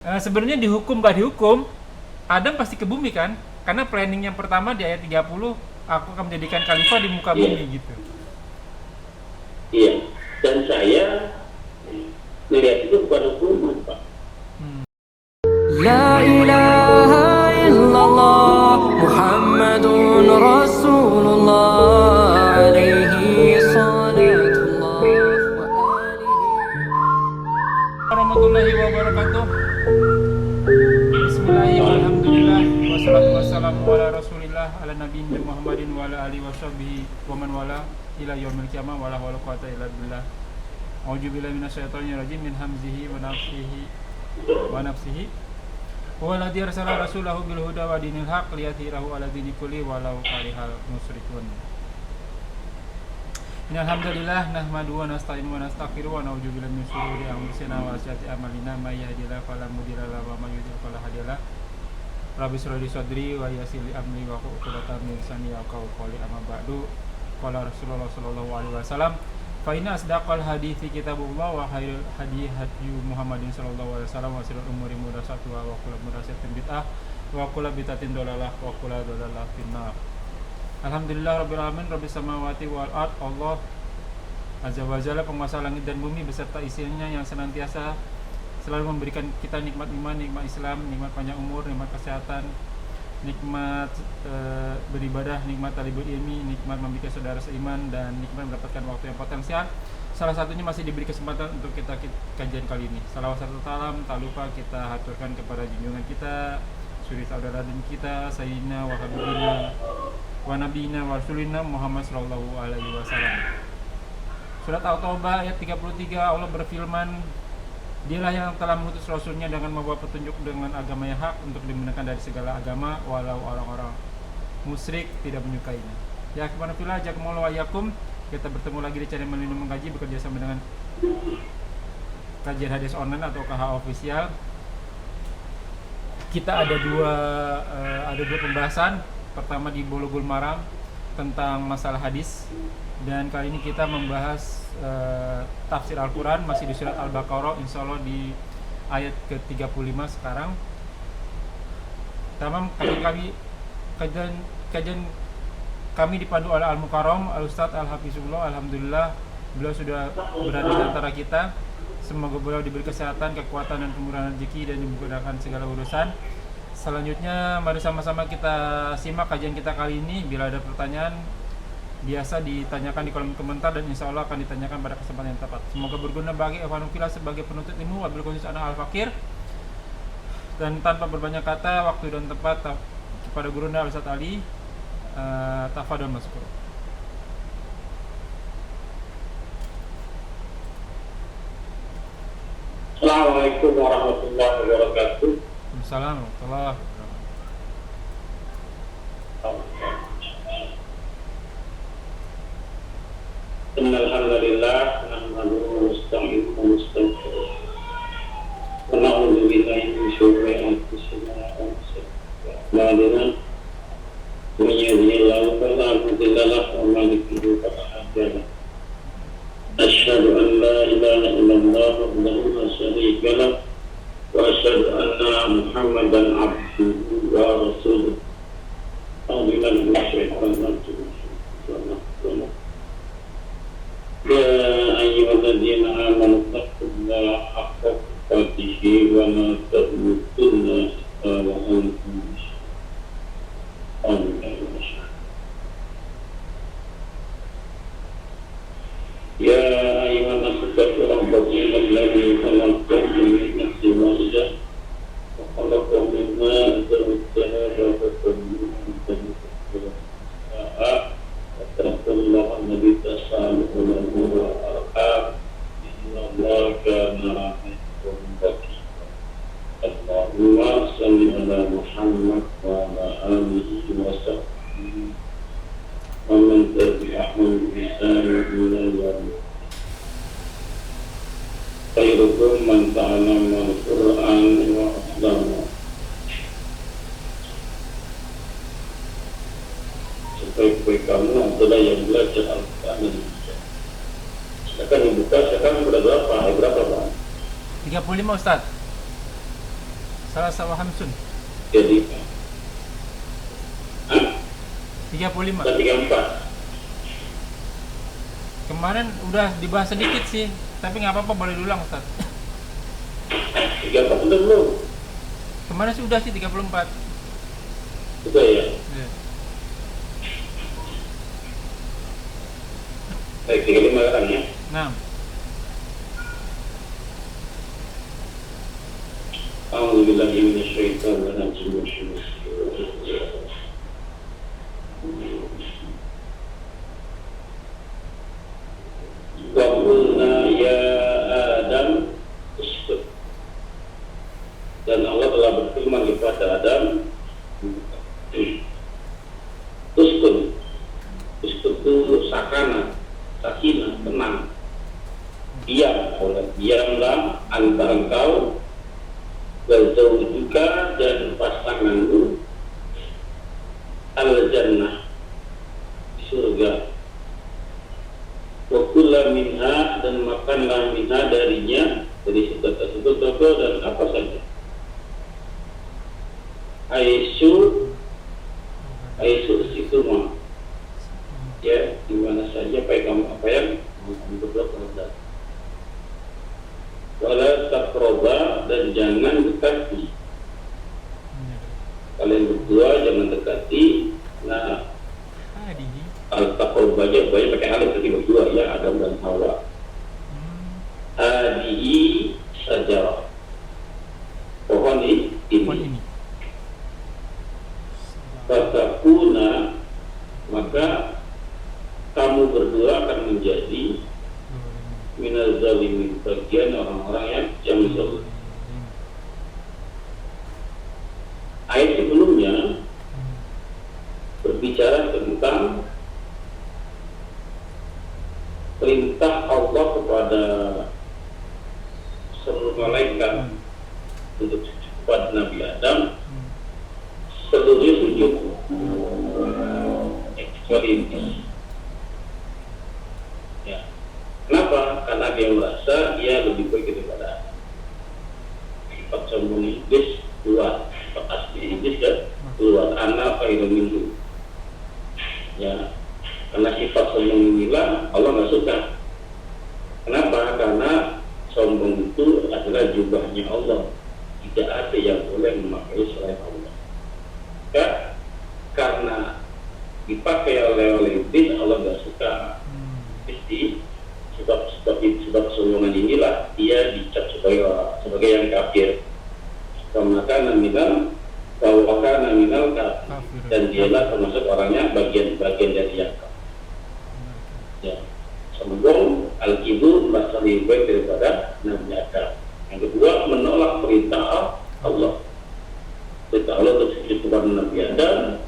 Sebenarnya dihukum gak dihukum, Adam pasti ke bumi kan? Karena planning yang pertama di ayat 30, aku akan menjadikan khalifah di muka Iya, bumi gitu. iya. Dan saya melihat itu bukan hukuman, Pak. La ilaha illallah Muhammadun Rasulullah alaihi salatullah wa alihi Warahmatullahi wabarakatuh. Bismillahirrahmanirrahim. Alhamdulillah wassalatu wassalamu ala Rasulillah ala nabiyina Muhammadin wa ala alihi washabbihi wa man wala ila yaumil qiyamah wa la haula wala quwwata illa billah. A'udzubillahi minasyaitonir rajim min hamzihi wa nafsihi. Huwa alladzi arsala rasulahu bil huda wa dinil haqq liyudhhirahu 'ala dini kulli walau karihal musyrikun. Innalhamdulillah nahmaduhu wa nasta'inuhu wa nastaghfiruhu wa na'udzu billahi min shururi anfusina wa sayyiati a'malina may yahdihillahu fala mudilla lahu wa may yudhlil fala hadiya lahu. Rabbi shrah li sadri wa yassir li amri wa hlul 'uqdatam min lisani yafqahu qawli amma ba'du. Qala Rasulullah sallallahu alaihi wasallam, fa inna asdaqal hadithi kitabullah wa khairul hadi hadyu Muhammadin sallallahu alaihi wasallam wa sirrul umuri muhdatsatuha wa kullu muhdatsatin bid'ah wa kullu bid'atin dhalalah wa kullu dhalalah finnar. Alhamdulillah rabbil alamin rabbis samawati wal ard. Allah azza wa jalla penguasa langit dan bumi beserta isinya yang senantiasa selalu memberikan kita nikmat iman, nikmat Islam, nikmat panjang umur, nikmat kesehatan, nikmat beribadah, nikmat talibul ilmi, nikmat membikin saudara seiman, dan nikmat mendapatkan waktu yang potensial. Salah satunya masih diberi kesempatan untuk kita kajian kali ini. Salawat serta salam tak lupa kita haturkan kepada junjungan kita, suri saudara dan kita, sayyidina wa habibina wa nabiyina wa rasulina Muhammad sallallahu alaihi wasallam. Surat At-Taubah ayat 33, Allah berfirman, Dialah yang telah mengutus Rasulnya dengan membawa petunjuk dengan agama yang hak untuk dibenarkan dari segala agama, walau orang-orang musyrik tidak menyukainya. Ya kemanapun jazakumullahu wa iyyakum. Kita bertemu lagi di channel Melindung Mengkaji bekerja sama dengan Kajian Hadis Online atau KH Official. Kita ada dua pembahasan. Pertama di Bulughul Maram tentang masalah hadis, dan kali ini kita membahas tafsir Al-Quran masih di surat Al-Baqarah, insya Allah di ayat ke-35 sekarang. Tamam, kajian kami dipandu oleh Al-Mukarram Al-Ustadz Al-Hafizullah. Alhamdulillah beliau sudah berada di antara kita. Semoga beliau diberi kesehatan, kekuatan, dan kemurahan rezeki, dan dimudahkan segala urusan. Selanjutnya mari sama-sama kita simak kajian kita kali ini. Bila ada pertanyaan biasa ditanyakan di kolom komentar, dan insya Allah akan ditanyakan pada kesempatan yang tepat. Semoga berguna bagi ikhwanul fillah sebagai penuntut ilmu, wabil khusus anak al-fakir. Dan tanpa berbanyak kata, waktu dan tempat kepada gurunda Al-Ustadz Ali. Tafadhol maskur. Assalamualaikum warahmatullahi wabarakatuh. Assalamualaikum warahmatullahi wabarakatuh. Innal hamdalillah nahmaduhu wa nasta'inuhu wa nastaghfiruh. Wa na'udzu billahi min shururi anfusina wa min sayyi'ati a'malina. Man yahdihillahu fala mudilla lahu wa man yudlil fala hadiya lahu. Asyhadu an la ilaha illallah wahdahu la syarika lahu wa asyhadu anna Muhammadan abduhu wa rasuluh. A'udzu minasyaitonir rajim. Ya ayyuhalladzina amanu taqullaha haqqa tuqatih wa la tamutunna illa wa antum muslimun. Ya ayyuhan nasu taqu rabbakum alladzi khalaqakum min nafsin wahidah wa khalaqa minha zawjaha wa bassa minhuma rijalan wattaqullaha alladzi tasaaluna bihi wal arham innallaha kana 'alaykum raqiba. Allahumma shalli ala Muhammad wa ala alihi wa sahbihi wa man tabi'ahum bi ihsan ila yaumil qiyamah. Khairukum man ta'allama al-Qur'an wa 'allama. Sebaik-baik kamu adalah yang belajar Al-Quran. Silakan dibuka. Sekarang berapa? Ayat berapa, Pak? 35 Ustaz. Salasa wa hamsun. Jadi, 35. 34. Kemarin udah dibahas sedikit sih, tapi nggak apa-apa, boleh diulang Ustaz. 34 betul belum? Kemarin sih udah sih 34. Sudah ya. Ya. Baik, 35 sekarang ya. Nah, A'udzubillahi minasyaitonir rajim. Wa qulna ya Adam uskun. Dan Allah telah berfirman kepada Adam, uskun. Uskun itu sakana, sakinah, tenang. Diamlah antara engkau juga dan pasanganmu al-jannah di surga. Wa kula minha, dan makanlah minha darinya, dari surga tersebut, dan apa saja. Aisu situma, ya, di mana saja apa yang berbuat pada. Wala taqroba, dan jangan dekati. Kalian berdua jangan dekati. Nah, al-taqroba aja banyak pakai alif tadi berdua ya, Adam dan Hawa. Hadihi sajarah, pohon ini. Fatakuna, maka kamu berdua akan menjadi minal zalimin, bagian orang-orang yang zalim. Ayat sebelumnya berbicara tentang perintah Allah kepada seluruh malaikat untuk kepada Nabi Adam, seluruhnya sujud kecuali iblis. Ya. Kenapa? Karena dia merasa dia lebih baik daripada Adam. Sifat sombong iblis keluar, sifat asli iblis kan keluar. Ana khairun minhu. Ya, karena sifat sombong inilah Allah nggak suka. Kenapa? Karena sombong itu adalah jubahnya Allah. Tidak ada yang boleh memakai selain Allah. Ya, karena dipakai oleh iblis, Allah nggak suka. Jadi sebab kesombongan inilah dia dicap sebagai yang kafir. Maka nominal kafir, dan dialah termasuk orangnya bagian dari yang kafir. Ya, sombong al-kibur merasa lebih baik daripada Nabi Adam. Yang kedua, menolak perintah Allah. Perintah Allah untuk sujud kepada Nabi Adam,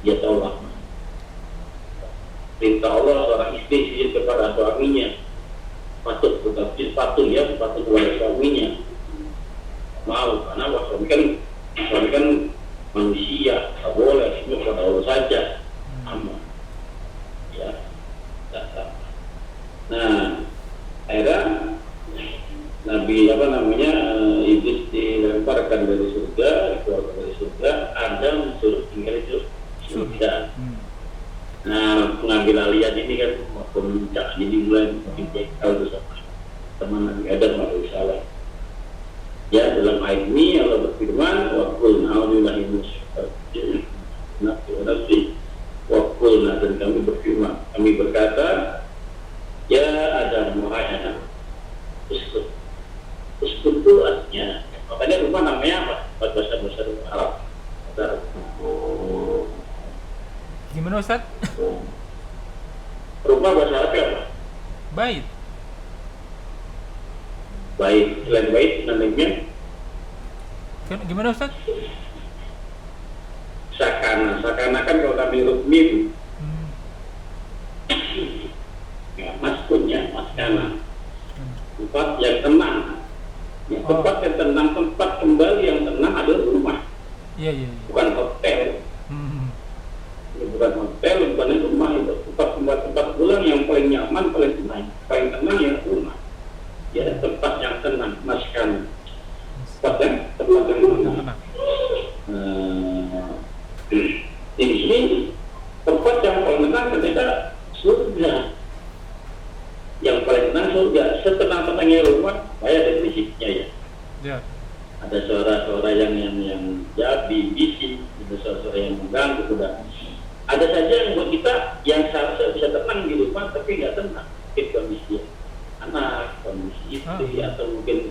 dia tolak. Perintah Allah seorang istri sujud kepada suaminya, patut kepada suaminya. Mau, karena suami kan manusia, tak boleh, semua kepada Allah saja. Aman. Ya, tak sama. Nah, akhirnya Nabi iblis dilemparkan dari surga, dikeluarkan dari surga. Adam suruh tinggal di surga. Nah, pengambil aliyah ini kan pemuncak, jadi mulai dicekal bersama teman Nabi Adam alaihissalam. Ya, dalam ayat ini Allah berfirman, wa qulna a'udzubillahi minasyaitonir dan kami berfirman, kami berkata, ya Adam, wahai Adam, uskun. Uskun itu artinya, makanya rumah namanya apa? Bahasa Arab. gimana Ustaz? Rumah bahasa Arab apa? Bait. Bait, selain bait namanya Gimana Ustaz? sakana kan kalau kami huruf mim, ya, maskunnya maskana, tempat yang tenang. Ya, tempat yang tenang, tempat kembali yang tenang adalah rumah. Iya. Bukan hotel. Ya, bukan hotel, bukan rumah itu. Tempat pulang yang paling nyaman, paling tenang yang rumah. Ya, tempat yang tenang, maskan. Tempat yang tenang. suara-suara yang ya bising, ada suara-suara yang mengganggu sudah. Ada saja yang buat kita yang seharusnya bisa tenang di rumah tapi nggak tenang. Mungkin kondisi anak, kondisi istri, atau mungkin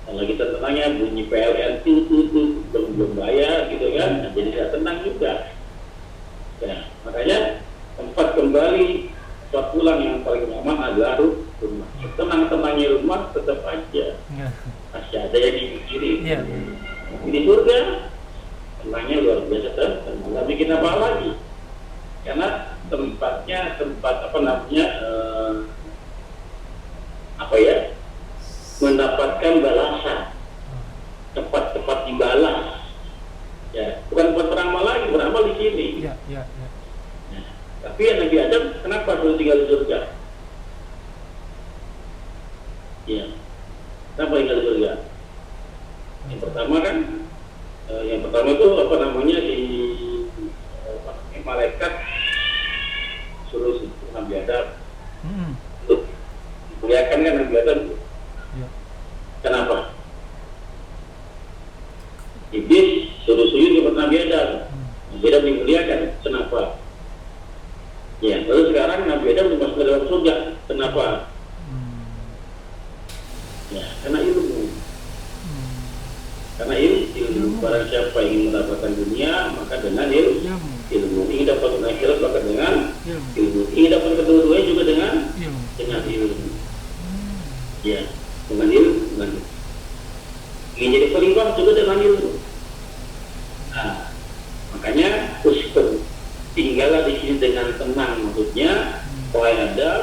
kalau kita tenangnya bunyi PLN belum bayar gitu kan, nah, jadi nggak tenang juga. Ya, makanya tempat kembali tempat pulang yang paling nyaman adalah rumah. Tenang-tenangnya rumah tetap aja masih ada yang dipikirin. Di surga tenangnya luar biasa, tenang bikin apa lagi? Karena tempatnya tempat mendapatkan balasan, tempat dibalas. Ya, bukan buat beramal lagi, beramal di sini. Ya. Nah, tapi ya Nabi Adam kenapa perlu tinggal di surga? Ya, kenapa tinggal di surga? Yang pertama itu malaikat suruh Nabi Adam untuk dimuliakan kan Nabi Adam. Kenapa? Iblis suruh sujud kepada Nabi Adam. Nabi Adam dimuliakan. Kenapa? Ya, lalu sekarang Nabi Adam dimasukkan ke dalam surga. Kenapa? Ya, karena ilmu. Karena ilmu. Barang siapa ingin mendapatkan dunia, maka dengan ilmu. Ingin dapat akhirat, maka dengan ilmu. Ingin dapat kedua-duanya juga dengan ilmu. Ya, dengan ilmu. Ingin jadi pelibang juga dengan ilmu. Nah, makanya uskun tinggallah di sini dengan tenang, maksudnya wahai Adam,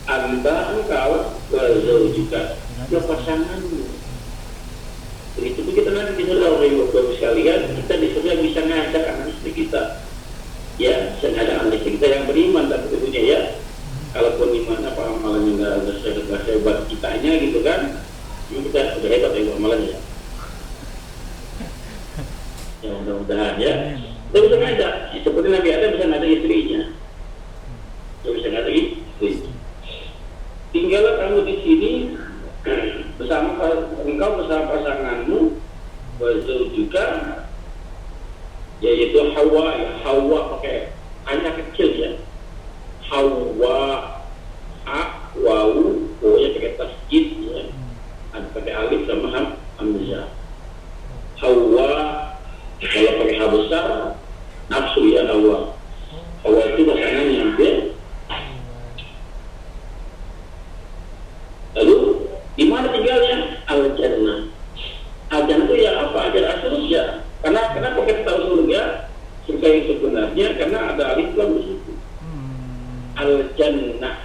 anda engkau juga pasanganmu. Begitu kita nanti di surga oleh Bapak sekalian, kita di surga bisa ngajak anak istri kita, ya, bisa ngajak anak istri kita yang beriman, tapi tentunya ya, kalaupun iman apa amalannya nggak sehebat kitanya gitu kan, kita udah hebat ya amalannya ya. Ya mudah-mudahan ya. Kita bisa ngajak, seperti Nabi Adam bisa ngajak istrinya. Kita bisa ngajak istrinya. Tinggallah kamu di sini engkau bersama pasanganmu, juga yaitu Hawa pakai hanya kecil ya. Hawa wau ya pakai tasjid ya. Ada pakai alif sama hamzah. Hawa kalau pakai ha besar nafsu ya Hawa. Hawa itu pasangannya dia. Lalu di mana tinggalnya? Al-Jannah. Al-Jannah itu ya apa? Al-Jannah surga. Kenapa kita tahu surga? Surga yang sebenarnya karena ada alif lam di situ. Al-Jannah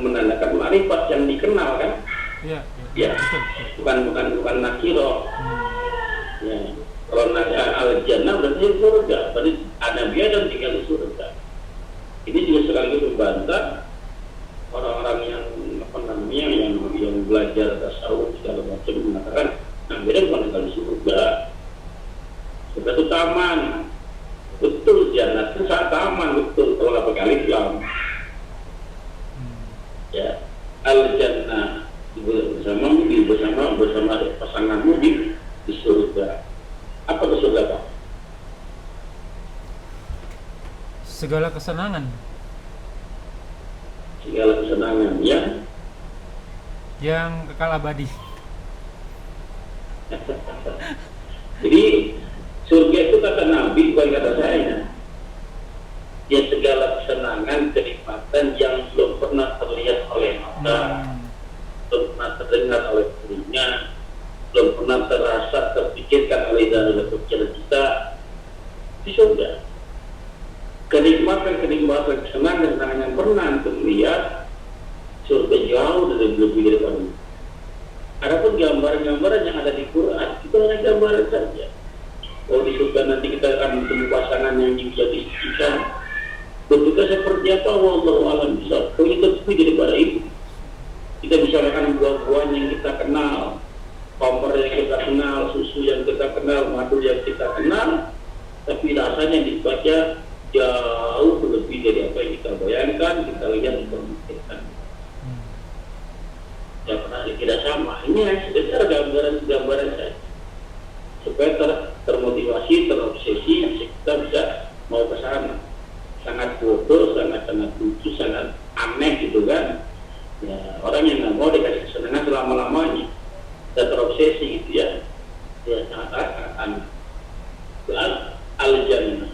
menandakan ma'rifat yang dikenal kan? Ya. Bukan nakiro. Ya. Kalau Al-Jannah berarti surga. Berarti ada biaya dan tinggal di surga. Ini juga sekaligus membantah orang-orang yang yang belajar tasawuf segala macam mengatakan beda bukan tinggal di surga. Surga itu taman. Betul, jannah itu saat taman, betul. Kalau nggak pakai alif lam. Ya, al-jannah bersama pasanganmu di surga. Apa itu surga, Pak? Segala kesenangan ya. Yang kekal abadi. Jadi surga itu kata Nabi, bukan kata saya. Ya segala kesenangan, kenikmatan yang belum pernah terlihat oleh mata, belum pernah terdengar oleh telinga, belum pernah terasa, terpikirkan oleh dalam pikiran kita di surga. Kenikmatan, kesenangan yang pernah untuk melihat surga jauh dari lebih daripada. Adapun gambaran-gambaran yang ada di Quran itu hanya gambaran saja. Kalau di surga nanti kita akan bertemu pasangan yang bisa diistikan. Bentuknya seperti apa? Wallahu a'lam bishawab. Kalau kita lebih daripada itu, kita bisa makan buah-buahan yang kita kenal, kompor yang kita kenal, susu yang kita kenal, madu yang kita kenal, tapi rasanya dibaca jauh lebih dari apa yang kita bayangkan, kita lihat, kita memikirkan. Ya pernah tidak sama. Ini yang sebenarnya gambaran saja supaya termotivasi, terobsesi, kita bisa mau ke sana. Sangat bodoh, sangat lucu, sangat aneh gitu kan. Ya, orang yang nggak mau dikasih kesenangan selama-lamanya, dan terobsesi gitu ya. Ya sangat aneh. Al-jannah.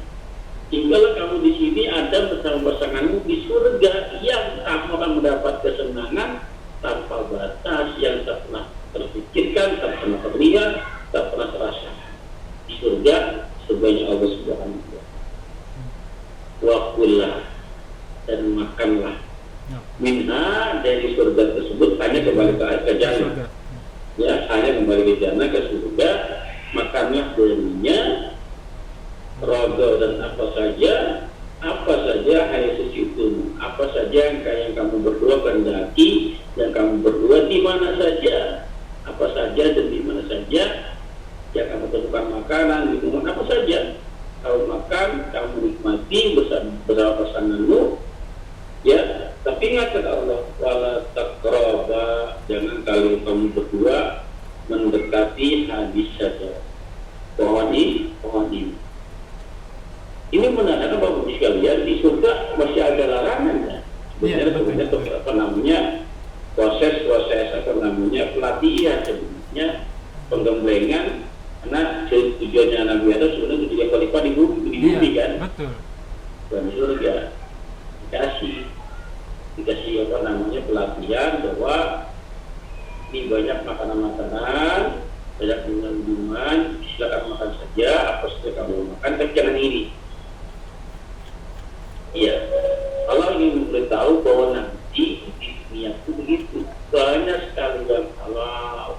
Tinggallah kamu di sini ada bersama pasanganmu di surga yang kamu akan mendapat kesenangan tanpa batas, yang tak pernah terpikirkan, tak pernah terlihat, tak pernah terasa. Di surga sebanyak Allah Subhanahu wa Ta'ala. Wakullah, dan makanlah minha dari surga tersebut, hanya kembali ke jannah. Ya, hanya kembali ke jannah, ke surga, makanlah darinya, rogo dan apa saja hai sesuatu, apa saja yang kamu berdua kehendaki, yang kamu berdua di mana saja, apa saja dan di mana saja yang kamu temukan makanan, minuman apa saja kamu makan, kamu nikmati bersama pasanganmu, ya. Tapi ingat kata Allah, wala taqraba, jangan kalau kamu berdua mendekati hadis saja pohon ini. Ini menandakan bahwa sekalian di surga masih ada larangan ya. Sebenarnya apa namanya proses pelatihan sebenarnya penggemblengan, karena tujuannya Nabi Adam sebenarnya untuk dia khalifah di bumi kan. Betul. Dan surga dikasih apa namanya pelatihan bahwa ini banyak makanan, banyak minuman, silakan makan saja apa saja kamu makan, tapi jangan ini. Iya, Allah ingin memberitahu bahwa nanti di dunia itu begitu banyak sekali yang halal,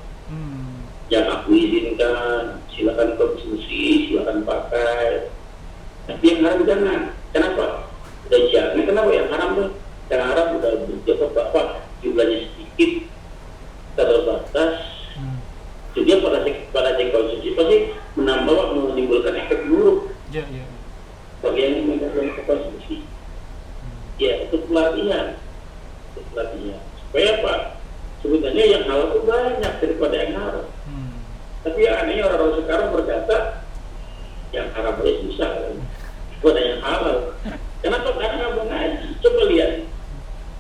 yang aku izinkan, silakan konsumsi, silakan pakai. Tapi yang haram jangan. Kenapa? Udah jangan. Kenapa yang haram tuh? Yang haram udah berapa jumlahnya sedikit, terbatas. Jadi pada konsumsi pasti menimbulkan efek buruk. Bagi yang menggunakan konsumsi, ya itu pelatihan. Supaya apa? Sebenarnya yang halal itu banyak daripada yang haram. Tapi anehnya orang-orang sekarang berkata yang haram aja susah, daripada yang halal. Kenapa? Karena nggak mau ngaji. Coba lihat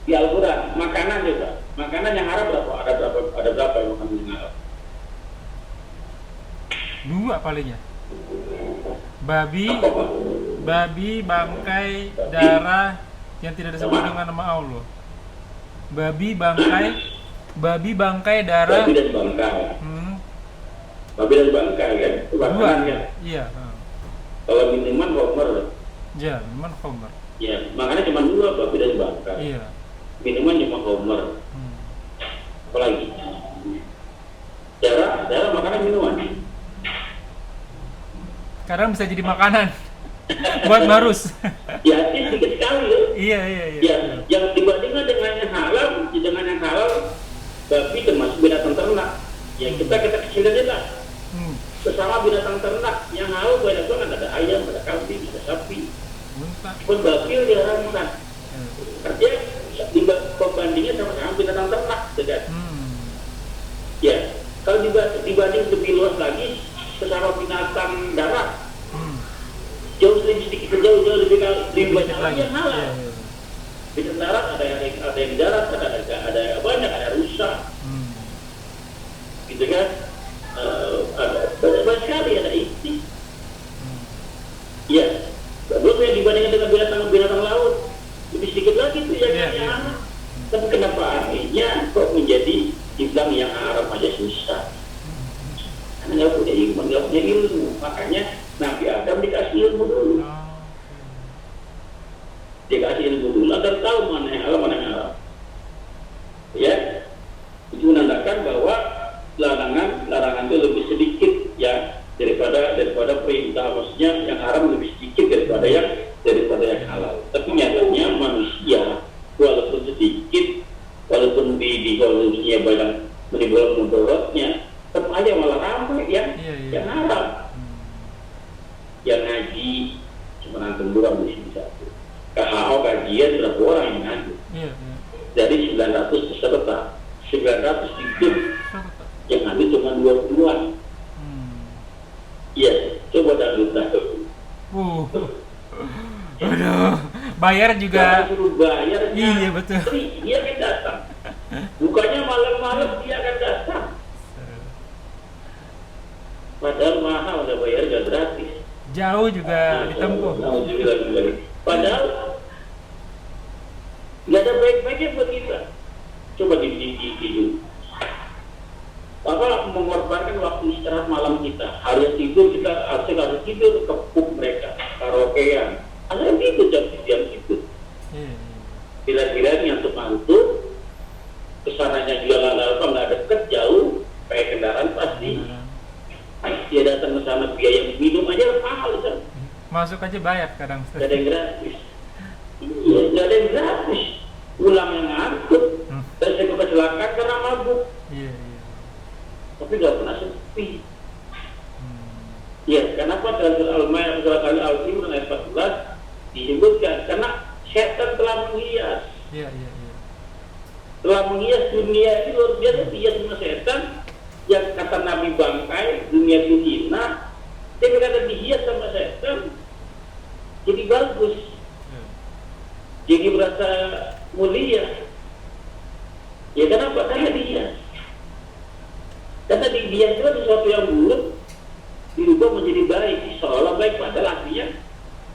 di Al-Quran, makanan juga. Makanan yang haram berapa? Ada berapa yang makanan yang haram? 2 palingnya. Babi, bangkai, darah yang tidak disebut dengan nama Allah. Babi, bangkai, darah. Babi dan bangkai. Babi dan bangkai kan? Itu makanan kan? Iya. Kalau minuman khamr. Ya, minuman khamr. Ya, makanya cuma 2, babi dan bangkai. Iya. Minuman cuma khamr. Apalagi? Darah makanan minuman. Kadang bisa jadi makanan buat marus. Ya, ini sedikit sekali loh. Iya. Ya, yang dibandingkan dengan yang halal, babi termasuk binatang ternak. Ya kita kecil aja lah. Sesama binatang ternak yang halal banyak banget, ada ayam, ada kambing, ada sapi. Pun babi diharamkan. Artinya pembandingnya sama binatang ternak, kan? Ya, kalau dibanding lebih luas lagi, sesama binatang darat, jauh lebih banyak lagi yang halal. Binatang darat ada yang di darat, ada banyak, ada rusa, gitu kan? Ada banyak sekali, ada isti. Ya, belum yang dibandingkan dengan binatang laut, lebih sedikit lagi tuh yang halal. Tapi kenapa akhirnya kok menjadi dibilang yang haram aja susah? Karena nggak punya iman, nggak punya ilmu. Makanya Nabi Adam dikasih ilmu dulu. Dikasih ilmu dulu agar tahu mana yang halal, mana yang haram. Ya, itu menandakan bahwa larangan itu lebih sedikit ya daripada perintah. Maksudnya yang haram lebih sedikit daripada yang halal. Tapi nyatanya manusia walaupun sedikit, walaupun dikonsumsinya banyak menimbulkan mudaratnya, tetap aja malah ramai yang haram. Yang ngaji cuma antum doang di sini satu. KHO kajian berapa orang yang ngaji? Dari 900 peserta, 900 itu yang ngaji cuma 2 juta. Aduh, bayar juga. Kalau suruh bayar, Iya betul. dia akan datang. Bukannya malam-malam dia akan datang. Padahal mahal, udah bayar gak gratis. Jauh juga ditempuh. Padahal nggak ada baik-baiknya buat kita. Coba dulu. Apa mengorbankan waktu istirahat malam kita? Harus tidur kita, harus tidur kepuk mereka, karaokean. Ada gitu jam itu. Bila-bila ngantuk-ngantuk, kesananya juga nggak deket, jauh, pakai kendaraan pasti. Dia datang ke sana, biaya minum aja mahal kan? Masuk aja bayar kadang. Gak ada yang gratis. Iya, gak ada yang gratis. Pulang yang ngantuk, dan saya kecelakaan karena mabuk. Iya. Tapi gak pernah sepi. Ya, kenapa dalam Al-Ma'idah surah Al-Imran ayat 14 disebutkan? Karena setan telah menghias. Iya. Telah menghias dunia itu luar biasa, dihias sama setan. Yang kata Nabi bangkai, dunia itu hina. Dia berkata dihias sama setan, jadi bagus, jadi merasa mulia. Ya kenapa? Karena dihias. Karena dihias itu sesuatu yang buruk diubah menjadi baik, seolah baik, padahal artinya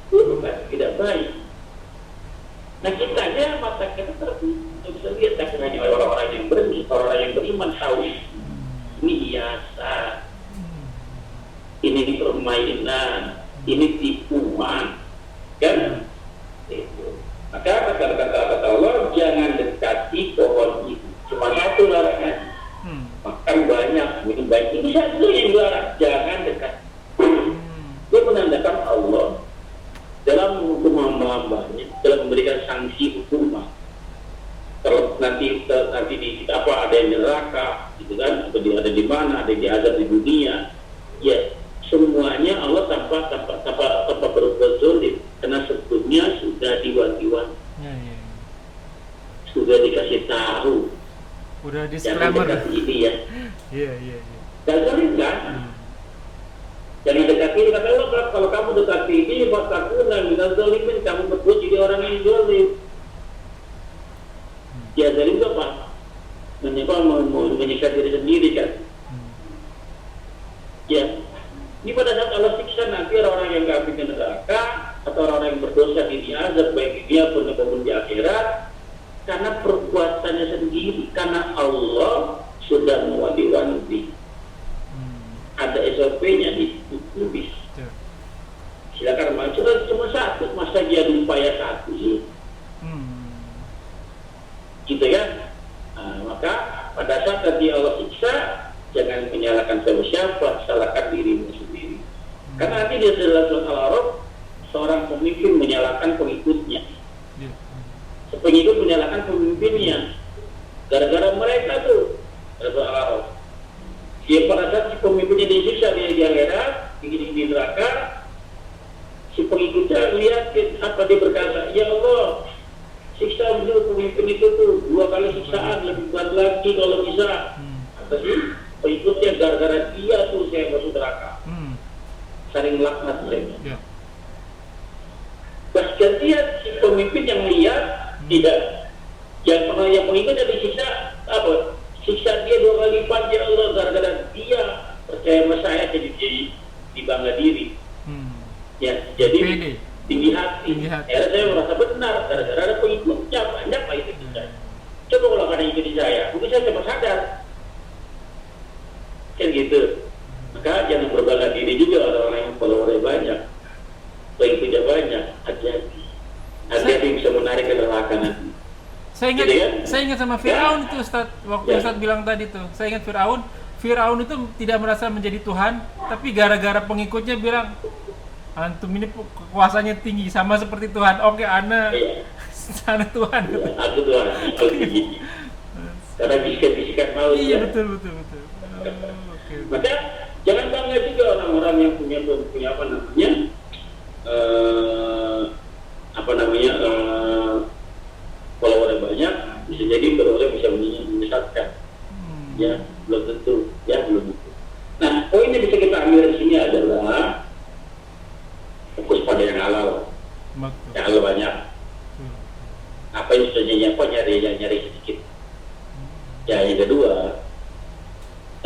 bukan, tidak baik. Nah kita aja mata kita terbuka, bisa lihat tak hanya orang-orang yang beriman tahu. Ini hiasan, ini permainan, ini tipuan, kan? Itu. Maka kata Allah, jangan dekati pohon itu. Cuma satu larangan, makan banyak, minum banyak. Ini satu yang dilarang, jangan dekat. Dia menandakan Allah dalam menghukum hamba-hambanya, dalam memberikan sanksi hukuman. Kalau nanti di apa ada yang neraka, gitu kan? Atau ada di mana, ada yang diazab di dunia, ya semuanya Allah tanpa berbuat zalim, karena sebelumnya sudah diwati-wanti, sudah dikasih tahu. Udah jangan disclaimer. dekati ini ya. Iya. Dan zalim kan? Jangan dekati ini, kata Allah, kalau kamu dekati ini, maka aku nggak zalimin, kamu berbuat jadi orang yang zalim. Ya zalim itu apa? Menyiksa diri sendiri kan? Ya. Ini pada saat Allah siksa nanti orang-orang yang kafir di neraka atau orang-orang yang berdosa di azab baik di dunia maupun di akhirat karena perbuatannya sendiri, karena Allah sudah mewanti-wanti. Ada SOP-nya ditulis. Silakan masuk, cuma satu, masa dia lupa ya satu sih? Gitu ya. Maka pada saat tadi Allah siksa, jangan menyalahkan siapa, salahkan dirimu sendiri. Karena nanti di dalam surat Al-A'raf, seorang pemimpin menyalahkan pengikutnya. Pengikut menyalahkan pemimpinnya. Gara-gara mereka tuh, surat Al-A'raf. Dia pada saat si pemimpinnya disiksa di akhirat, di neraka, si pengikutnya lihat apa dia berkata, ya Allah, siksa dulu pemimpin itu tuh 2 kali siksaan, lebih berat lagi kalau bisa. Apa sih? Pengikutnya gara-gara dia tuh saya masuk neraka. Saling laknat mereka. Bahkan lihat si pemimpin yang lihat tidak, yang pengikutnya disiksa apa? Siksa dia 2 kali lipat ya Allah, gara-gara dia percaya sama saya jadi dibangga diri. Ya jadi tinggi hati. Saya merasa benar gara-gara ada pengikutnya banyak lah itu kita. Coba kalau ada ikuti saya, mungkin saya cepat sadar. Kan gitu. Maka jangan berbangga diri juga orang-orang yang followernya banyak, pengikutnya banyak. Hati-hati bisa menarik ke neraka nanti. Saya ingat sama Firaun itu Ustaz, waktu Ustaz bilang tadi tuh. Saya ingat Firaun itu tidak merasa menjadi Tuhan, tapi gara-gara pengikutnya bilang antum ini kekuasaannya tinggi sama seperti Tuhan. Oke, ana sana Tuhan. Aku Tuhan. Karena bisikan maut. Iya, betul. Maka jangan bangga juga orang-orang yang punya follower banyak, bisa jadi beroleh bisa menyesatkan. Ya, belum tentu. Nah, poin yang bisa kita ambil di sini adalah kok nyari sedikit. Ya, yang kedua,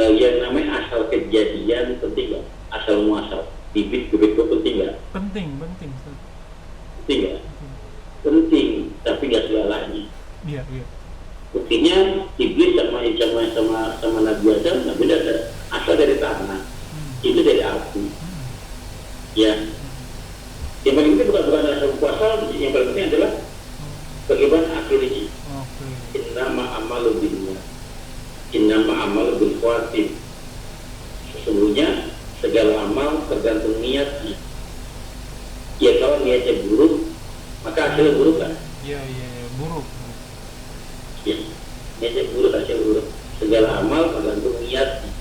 yang namanya asal kejadian penting nggak? Asal muasal, bibit itu penting nggak? Penting Ustaz. Penting nggak? Penting, tapi nggak segalanya. Iya. Buktinya iblis sama Nabi Adam nggak beda, asal dari tanah, itu dari api. Ya, yang paling penting bukan asal muasal, yang paling penting adalah bagaimana akhirnya. Innama amalu binniyat, innama amalu bil khawatim. Sesungguhnya segala amal tergantung niatnya. Ya, kalau niatnya buruk, maka hasilnya buruk kan? Iya, buruk. Ya, niatnya buruk, hasilnya buruk. Segala amal tergantung niatnya.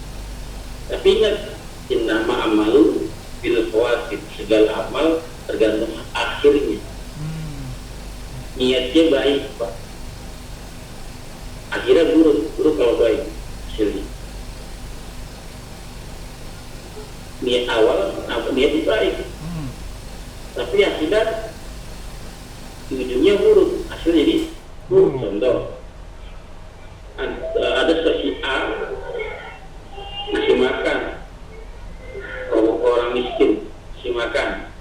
Tapi ingat, innama amalu bil khawatim. Segala amal tergantung akhirnya. Niatnya baik, Pak, akhirnya buruk kalau baik hasilnya. Niat awal, niatnya baik, tapi akhirnya ujungnya buruk, hasilnya jadi buruk. Contoh, ada si A ngasih makan orang miskin, ngasih makan,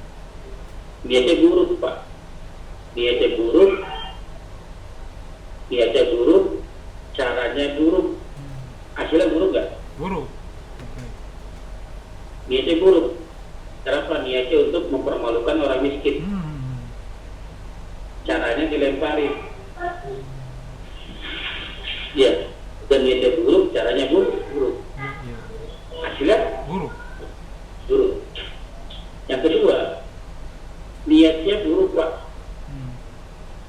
niatnya buruk, Pak, niatnya buruk, caranya buruk, hasilnya buruk nggak? Buruk. Niatnya buruk. Cara apa? Niatnya untuk mempermalukan orang miskin. Caranya dilemparin. Ya, dan niatnya buruk, caranya buruk. Hasilnya buruk. Yang kedua, niatnya buruk, Pak,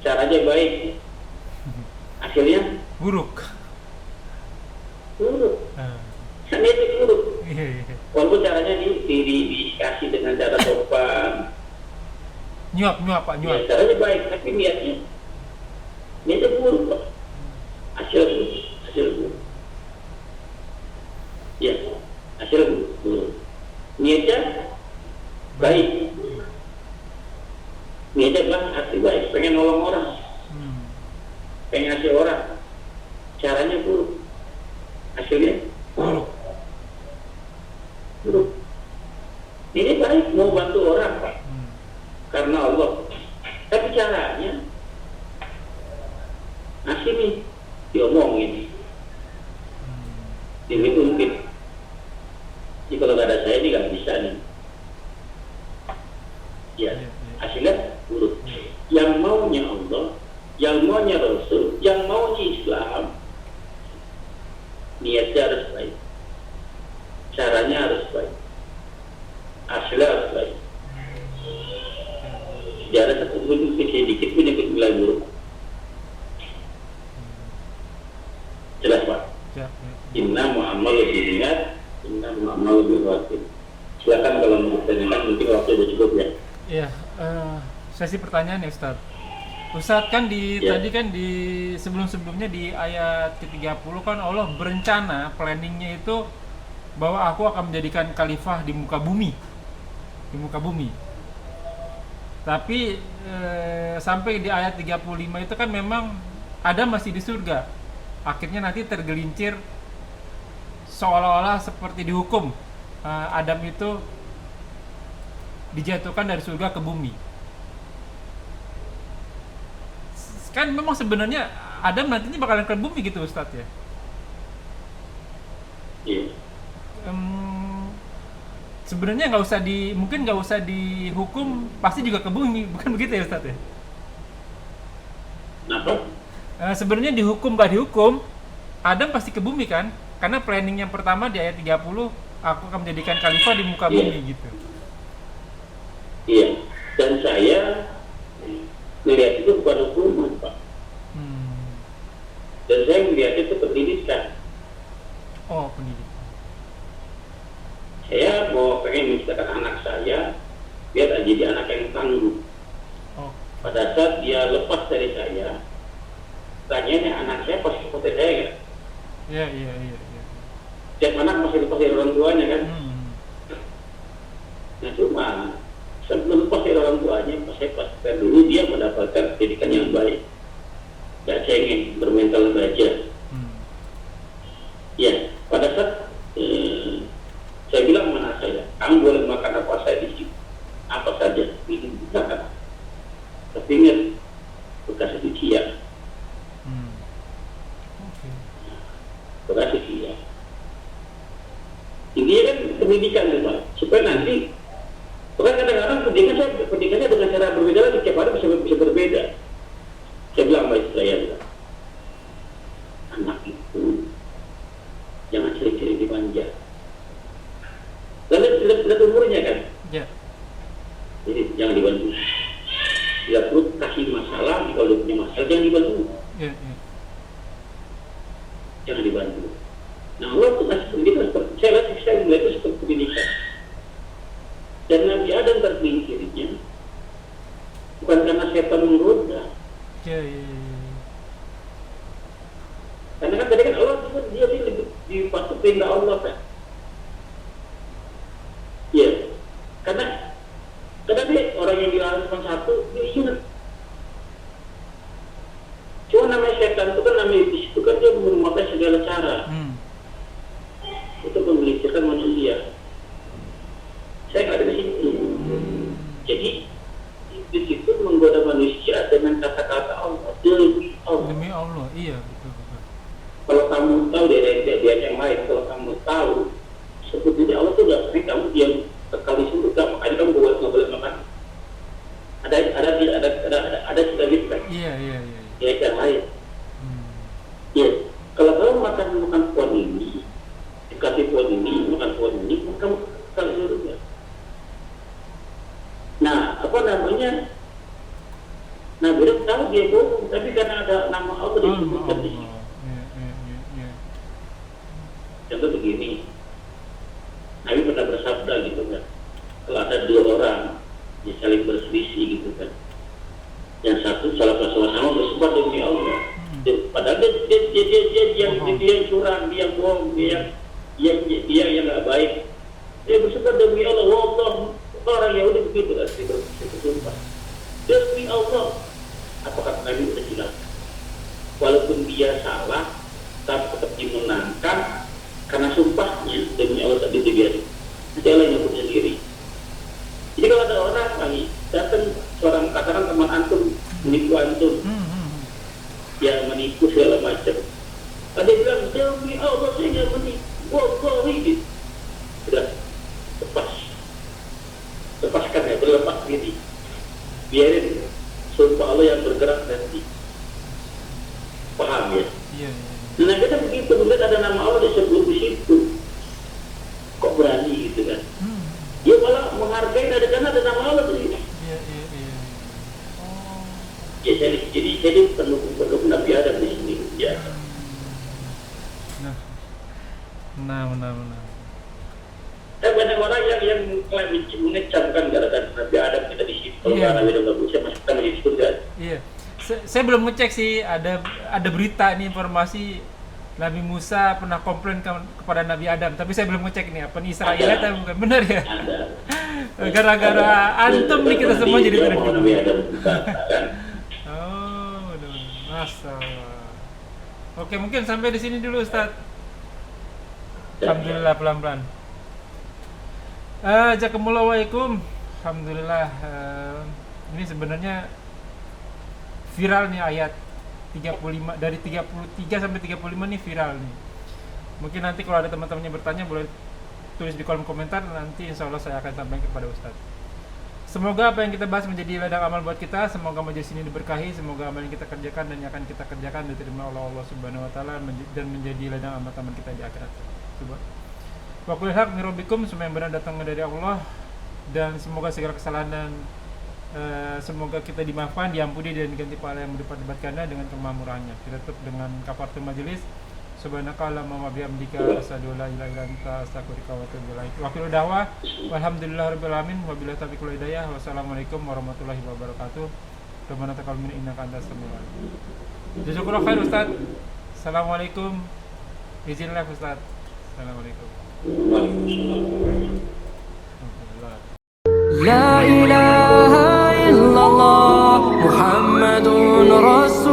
caranya baik, hasilnya buruk. Kan niatnya buruk. Walaupun caranya dikasih dengan cara sopan, nyuap Pak, nyuap. Ya, caranya baik, tapi niatnya buruk, Pak. Hasil buruk. Ya, hasil buruk. Niatnya baik. Niatnya hati baik, pengen nolong orang, pengen ngasih orang, caranya buruk, hasilnya buruk. Ini baik, mau bantu orang, Pak, karena Allah, tapi caranya ngasih nih, diomongin, diungkit. Jadi kalau nggak ada saya ini nggak bisa nih. Ya, hasilnya buruk. Yang maunya Allah, yang maunya Rasul, yang maunya Islam, niatnya harus baik, caranya harus baik, hasilnya harus baik. Tidak ada satu pun sedikit pun yang kita buruk. Jelas, Pak? Innama amalu binniyat, innama amalu bil khawatim. Silakan kalau mau bertanya, mungkin waktu sudah cukup ya. Iya, sesi pertanyaan ya, Ustaz. Ustaz kan tadi kan di sebelum-sebelumnya di ayat ke-30 kan Allah berencana, planningnya itu bahwa aku akan menjadikan khalifah di muka bumi. Tapi sampai di ayat 35 itu kan memang Adam masih di surga. Akhirnya nanti tergelincir seolah-olah seperti dihukum. Adam itu dijatuhkan dari surga ke bumi. Kan memang sebenarnya Adam nantinya bakalan ke bumi gitu, Ustadz ya. Iya. Sebenarnya mungkin nggak usah dihukum, pasti juga ke bumi, bukan begitu ya, Ustadz ya? Kenapa? Sebenarnya dihukum nggak dihukum, Adam pasti ke bumi kan? Karena planning yang pertama di ayat 30, aku akan menjadikan khalifah di muka bumi gitu. Iya, dan saya melihat itu bukan hukuman, Pak. Dan saya melihat itu pendidikan. Oh, pendidikan. Saya pengen menciptakan anak saya biar jadi anak yang tangguh. Oh. Pada saat dia lepas dari saya, tanyanya anak saya pasti seperti saya kan? Iya. Setiap anak masih lepas dari orang tuanya kan? Nah cuma sebelum lepas dari orang tuanya, saya pastikan dulu dia mendapatkan pendidikan yang baik. Dan saya cengeng, bermental baja. Ya, pada saat saya bilang mana saya, kamu boleh makan apa saja di sini, apa saja, ini bukan. Tapi ingat, bekas itu cia, Oke. bekas itu cia. Intinya kan pendidikan itu Pak, supaya nanti, bukan kadang-kadang pendidikannya dengan cara berbeda lagi, tiap hari bisa berbeda. Saya bilang sama istri saya, anak itu jangan sering-sering dimanja. Lalu lihat umurnya kan, Ya. jadi jangan dibantu. Bila perlu kasih masalah, kalau dia punya masalah jangan dibantu, Ya, ya. jangan dibantu. Nah Allah tuh kasih pendidikan seperti saya melihat itu seperti pendidikan. Dan Nabi Adam terpinggirnya bukan karena setan menggoda. Ya, ya, ya. Karena kan tadi kan Allah itu dia di patuh perintah Allah kan. Iya. Karena dia orang yang dilarang cuma satu, dia ingat. Cuma namanya setan itu kan namanya iblis itu kan dia memakai segala cara untuk membelicirkan manusia. Saya nggak ada di situ. Jadi iblis itu menggoda manusia dengan kata-kata Allah, demi Allah. Demi Allah, iya betul betul. Kalau kamu tahu dia yang lain, kalau kamu tahu sebetulnya Allah tuh nggak sering kamu diam sekali surga, makanya kamu nggak boleh makan. Ada tidak bisa. Iya, iya, iya. Ya yang lain. Ya, kalau kamu makan pohon ini, dikasih pohon ini, makan pohon ini, maka kamu sekali surga. Nah, apa namanya? Nah, Nabi tahu dia bohong, tapi karena ada nama Allah disebutkan di situ. Iya. Contoh begini, Nabi pernah bersabda gitu kan, kalau ada dua orang yang saling berselisih gitu kan, yang satu salah sama bersumpah demi Allah, padahal dia yang curang, dia yang bohong, dia yang nggak baik, dia bersumpah demi Allah, Allah orang Yahudi begitu kan, dia bersumpah demi Allah. Apakah Nabi sudah jelaskan? Walaupun dia salah, tapi tetap dimenangkan karena sumpahnya demi Allah tadi dibiarin. Nanti Allah yang nyebut sendiri. Jadi kalau ada orang lagi datang seorang katakan teman antum menipu antum, ya menipu segala macam. Ada yang bilang demi Allah saya nggak menipu, wallahi. Sudah lepaskan ya, berlepas diri. Biarin sumpah Allah yang bergerak nanti. Paham ya? Iya. Nah kita begitu melihat ada nama Allah disebut di situ, kok berani gitu kan? Dia malah menghargai ada nama Allah di situ. Iya. Oh. Ya jadi pendukung Nabi Adam di sini ya. Nah. Banyak orang yang mengecamkan gara-gara Nabi Adam kita di situ. Kalau Nabi Adam nggak bisa masuk kita di surga. Iya. Saya belum ngecek sih, ada berita nih, informasi Nabi Musa pernah komplain kepada Nabi Adam, tapi saya belum ngecek nih apa nih Israel atau bukan, benar ya? Ada. Gara-gara antum nih kita semua jadi terhitung. Nabi Adam kan. Oh, benar. Masalah. Oke, mungkin sampai di sini dulu Ustaz. Alhamdulillah pelan-pelan. Jazakumullahu. Alhamdulillah. Ini sebenarnya viral nih ayat 35, dari 33 sampai 35 nih viral nih. Mungkin nanti kalau ada teman-teman yang bertanya boleh tulis di kolom komentar, nanti insya Allah saya akan sampaikan kepada Ustadz. Semoga apa yang kita bahas menjadi ladang amal buat kita, semoga majelis ini diberkahi, semoga amal yang kita kerjakan dan yang akan kita kerjakan diterima oleh Allah Subhanahu wa taala dan menjadi ladang amal kita di akhirat. Coba. Wa qul haq min rabbikum, semua yang benar datang dari Allah, dan semoga segala kesalahan dan semoga kita dimaafkan, diampuni dan diganti pahala yang berlipat-lipat ganda dengan kemampuannya. Kita tutup dengan kafaratul majelis. Subhanakallahumma wa bihamdika asyhadu an la ilaha illa anta astaghfiruka wa atubu ilaik. Wa akhiru da'wah walhamdulillahirabbil alamin wa billahi taufiq wal hidayah. Wassalamualaikum warahmatullahi wabarakatuh. Rabbana taqabbal minna innaka antas samiul alim. Jazakallahu khair Ustaz. Assalamualaikum. Izinillah Ustaz. Assalamualaikum. La ilaha illallah Muhammadun Rasul